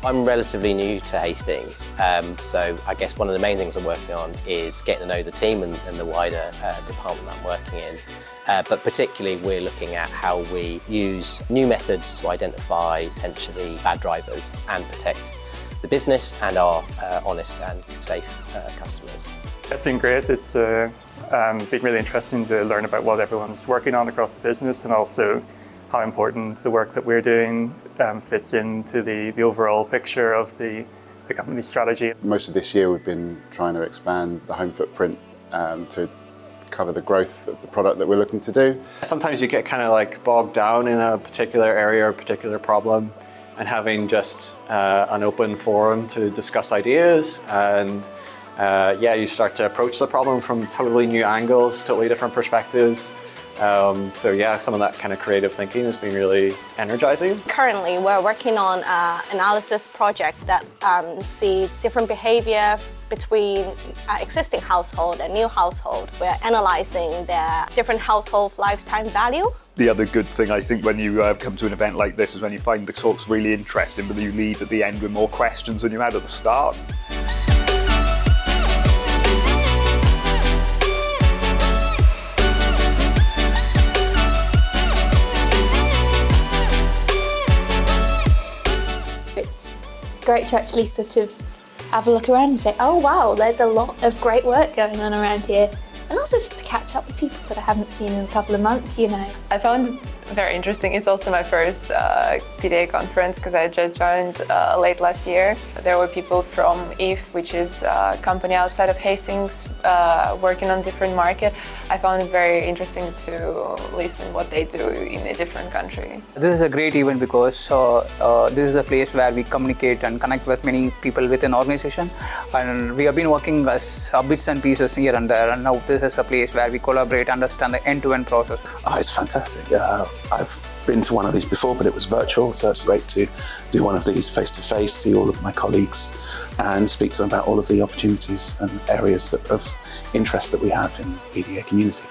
I'm relatively new to Hastings, so I guess one of the main things I'm working on is getting to know the team and the wider department that I'm working in. But particularly we're looking at how we use new methods to identify potentially bad drivers and protect the business and our honest and safe customers. It's been great. It's been really interesting to learn about what everyone's working on across the business, and also how important the work that we're doing fits into the overall picture of the company strategy. Most of this year we've been trying to expand the home footprint to cover the growth of the product that we're looking to do. Sometimes you get kind of like bogged down in a particular area or a particular problem, and having just an open forum to discuss ideas, and you start to approach the problem from totally new angles, totally different perspectives. So yeah, some of that kind of creative thinking has been really energizing. Currently, we're working on an analysis project that see different behavior between existing household and new household. We're analyzing their different household lifetime value. The other good thing I think when you come to an event like this is when you find the talks really interesting, but you leave at the end with more questions than you had at the start. It's great to actually sort of have a look around and say, oh wow, there's a lot of great work going on around here. And also just to catch up with people that I haven't seen in a couple of months, you know. I found it very interesting. It's also my first PDA conference because I just joined late last year. There were people from EVE, which is a company outside of Hastings, working on different market. I found it very interesting to listen what they do in a different country. This is a great event because this is a place where we communicate and connect with many people within organization, and we have been working as bits and pieces here and there, and now this is a place where we collaborate, understand the end-to-end process. Oh, it's fantastic. I've been to one of these before, but it was virtual, so it's great to do one of these face-to-face, see all of my colleagues and speak to them about all of the opportunities and areas of interest that we have in the PDA community.